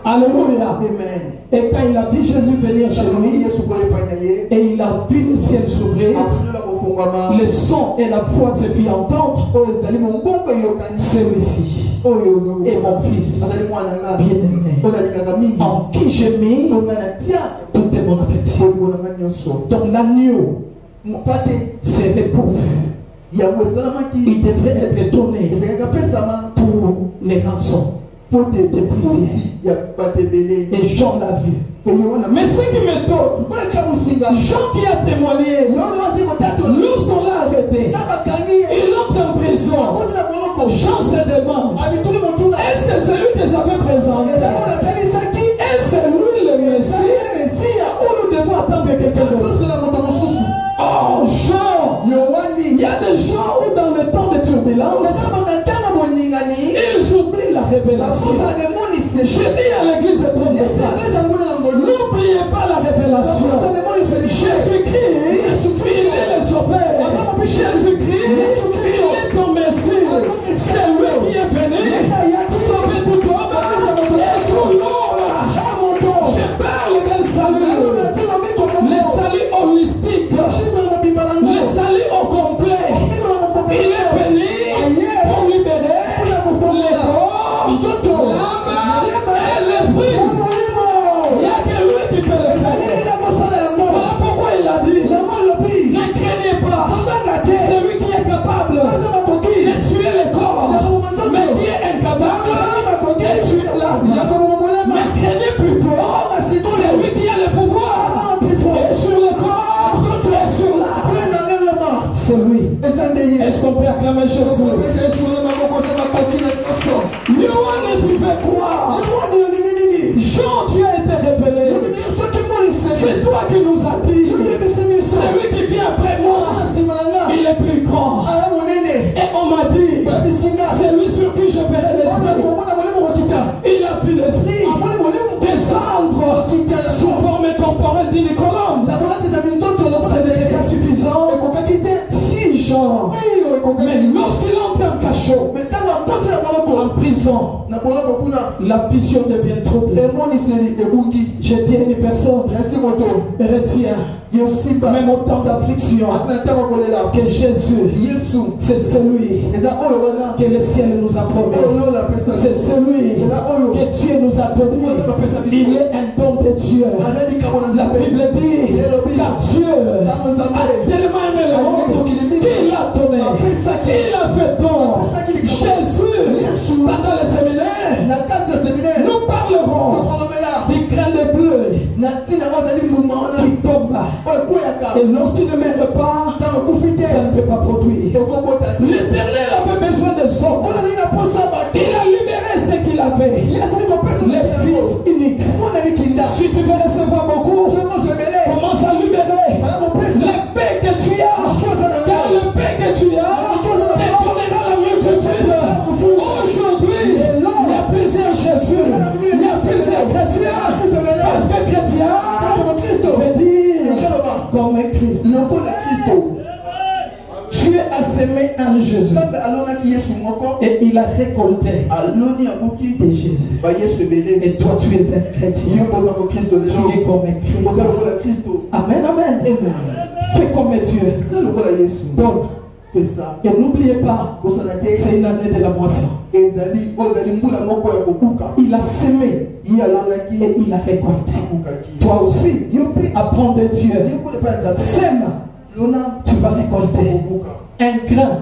Alléluia. Amen. Et quand il a vu Jésus venir chez lui, et il a vu le ciel s'ouvrir, le son et la voix se fit entendre. Celui-ci est mon fils bien-aimé, en qui j'ai mis toute mon affection. Donc l'agneau c'est l'éprouve. Il devrait être donné pour les rançons, pour des plaisirs. Et Jean l'a vu. Mais ce qui m'étonne, Jean qui a témoigné, lorsqu'on l'a arrêté, il entre en prison. Jean se demande, est-ce que c'est lui que j'avais présenté? Est-ce que c'est lui le Messie? Ou nous devons attendre quelqu'un d'autre? Oh Jean, il y a des gens où dans le temps de turbulence, ils oublient la révélation. Je dis à l'église trop de fois, n'oubliez pas la révélation. Jésus-Christ, il est le sauveur. Jésus-Christ, il est ton Messie. C'est lui qui est venu sauver tout homme. Et pour l'homme, je parle d'un salut. Le salut holistique. Le salut au complet. Il est venu pour libérer les corps, l'âme et l'esprit. Il n'y a que lui qui peut le faire. Voilà pourquoi il a dit, ne craignez pas celui qui est capable de tuer le corps, mais qui est incapable de tuer l'âme. Mais craignez plutôt celui qui a le pouvoir et sur le corps et sur l'âme. C'est lui. Est-ce qu'on peut acclamer Jésus? Yoann, tu fais quoi? Jean, tu as été révélé. C'est toi qui nous as dit. Celui qui vient après moi, il est plus grand. Et on m'a dit, c'est lui sur qui je verrai l'esprit. Il a vu l'esprit descendre sous forme corporelle d'une colombe. Ce n'était pas suffisant. Si Jean, mais lorsqu'il entre en cachot, en prison, la vision devient trouble. Je dis à une personne, retiens, même au temps d'affliction, que Jésus, c'est celui que le ciel nous a promis. C'est celui que Dieu nous a donné. Il est un don de Dieu. La Bible dit, car Dieu a tellement aimé le monde qu'il a donné. Il a fait don. Jésus, pendant le séminaire, nous parlerons des grains de bleu qui tombent. Et lorsqu'il ne meurt pas, ça ne peut pas produire. L'Éternel avait besoin de son. Il a libéré ce qu'il avait. Le Fils unique. Si tu veux recevoir beaucoup, commence à libérer le paix que tu as. Car le paix que tu as te donnera la multitude. Aujourd'hui, il y a plusieurs Jésus. Il y a plusieurs chrétiens. Parce que chrétien veut dire comme un Christ. Dieu a semé en Jésus et il a récolté de Jésus. Et toi tu es un chrétien. Tu es comme un Christ. Amen, amen. Fais comme Dieu. Donc, et n'oubliez pas, c'est une année de la moisson. Il a semé et il a récolté. Toi aussi, apprends de Dieu. Sème, tu vas récolter. Un grain,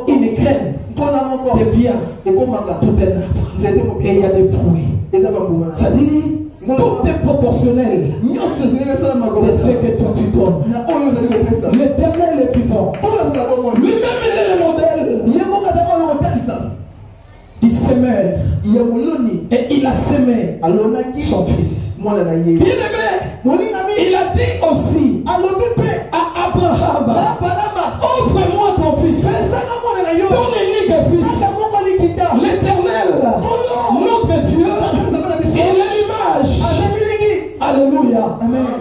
une graine devient tout un arbre. Et il y a des fruits. Ça dit, tout est proportionnel de ce que toi tu donnes. L'Éternel est vivant. Lui-même il est le modèle. Il s'aimait et il a semé son fils. Bien-aimé, il a dit aussi à Abraham, offre-moi ton fils, ton unique fils. L'Éternel, notre Dieu, il est l'image, alléluia,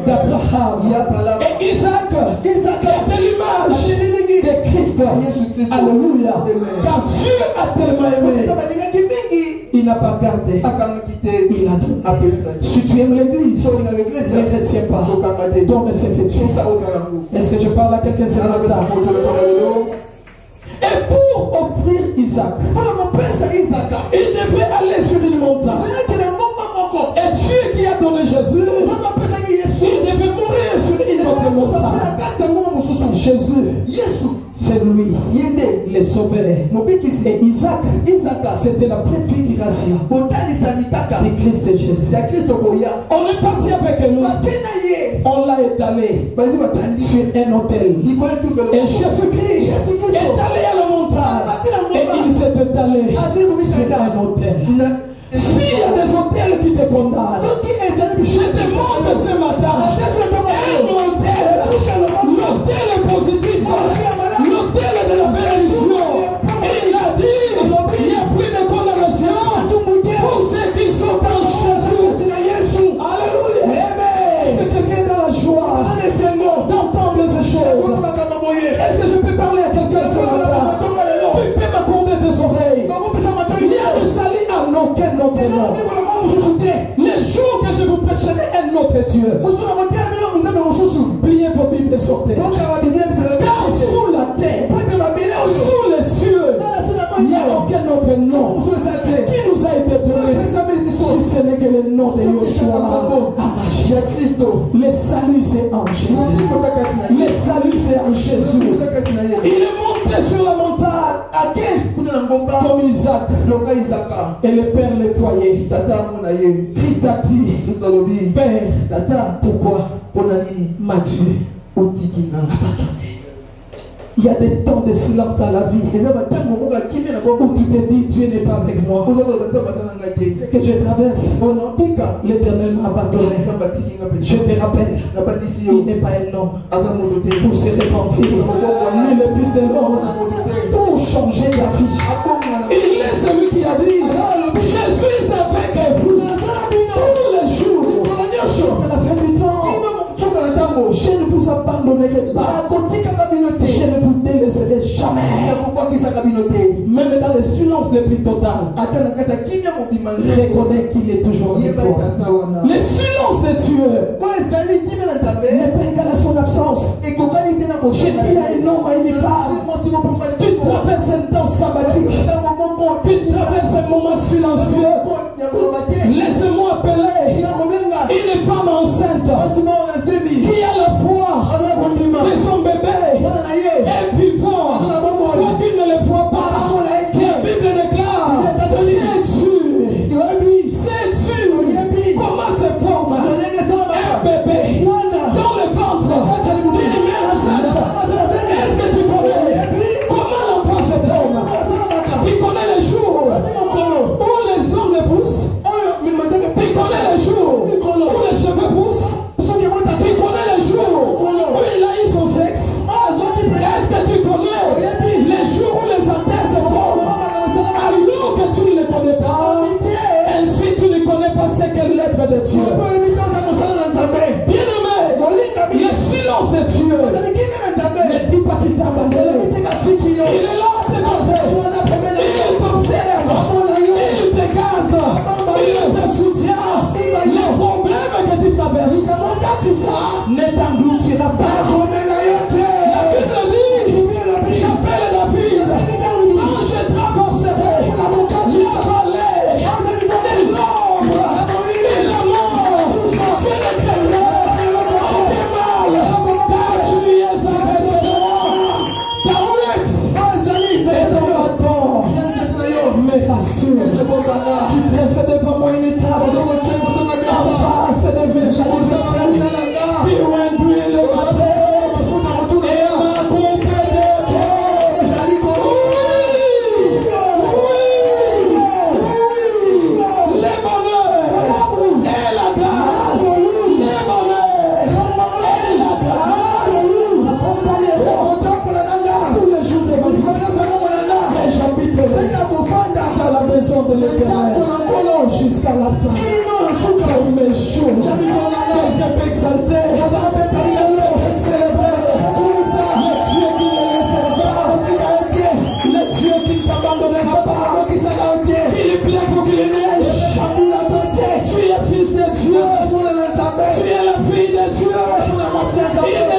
d'Abraham. Et Isaac était l'image de Christ. Alléluia. Car Dieu a tellement aimé, il n'a pas gardé, il a donné. Si tu aimes l'église, ne retiens pas, donne ce que tu as. Est-ce que je parle à quelqu'un ce matin? Et pour offrir Isaac, il devait aller sur une montagne. Et Dieu qui a donné Jésus, il devait mourir sur une autre montagne. Jésus, c'est lui, le sauveur. Et Isaac, c'était la préfiguration du Christ de Jésus. On est parti avec lui. On l'a étalé sur un autel. Et Jésus-Christ est allé à la montagne. Et il s'est étalé sur un autel. S'il y a des hôtels qui te condamnent, je te demande ce matin, un hôtel, l'hôtel est positif, l'hôtel de la bénédiction. Et il a dit, il n'y a plus de condamnation pour ceux qui sont en Jésus. Alléluia. Est-ce que quelqu'un est dans la joie d'entendre ces choses? Est-ce que je peux parler à quelqu'un ce matin? Tu peux m'accorder tes oreilles. Il y a le salut en aucun autre nom. Les jours que je vous prêcherai un autre Dieu. Pliez vos Bibles sur terre. Car sous la terre, sous les cieux, il n'y a aucun autre nom qui nous a été donné, si ce n'est que le nom de Yeshua. Le salut c'est en Jésus. Le salut c'est en Jésus. Il est monté sur la montagne comme Isaac. Et le père le voyait. Christ a dit, Père, pourquoi m'as-tu abandonné? Il y a des temps de silence dans la vie où tu te dis Dieu n'est pas avec moi. Que je traverse, l'Éternel m'a abandonné. Je te rappelle, il n'est pas un homme pour se repentir. Mais le Fils de l'homme pour changer la vie. Il est celui qui a dit, je suis avec vous tous les jours jusqu'à la fin du temps. Je ne vous abandonnerai pas. Je ne vous délaisserai jamais. Même dans le silence le plus total, reconnais qu'il est toujours avec toi. Le silence de Dieu n'est pas égal à son absence. Je dis à un homme, à une femme, tu traverses un temps sabbatique, tu traverses un moment silencieux. Laisse-moi appeler une femme enceinte qui a la foi de son bébé est vivant, quoi qu'il ne le voit pas. La Bible déclare, sais-tu comment se forme un bébé dans le ventre d'une mère enceinte? Est-ce que tu connais comment l'enfant se forme? Tu connais les jours où les ongles poussent? Tu connais les jours où les cheveux poussent? Tu connais les jours où il a eu son sexe? Est-ce que tu connais les jours où les artères se forment alors que tu ne les connais pas? Ensuite tu ne connais pas ce qu'est l'être de Dieu. Bien-aimé, le silence de Dieu ne dit pas qu'il t'a abandonné. Il est là à tes côtés. Il t'observe. Il te garde. Il te soutient. Les problèmes que tu traverses ne t'engloutira pas. La Bible dit, j'appelle David, quand je traverserai la vallée de l'ombre et la mort, je ne craindrai aucun mal, car tu es avec moi. David et ton bâton me rassure. Tu dresses devant moi une table en face de mes adversaires. Tu induis le matin. De l'Éternel jusqu'à la fin. Comme mes jours, quelqu'un peut exalter, célébrer le Dieu qui ne les laissera pas, le Dieu qui ne t'abandonnera pas, qu'il plaive ou qu'il Dieu. Tu es la fille de Dieu. Il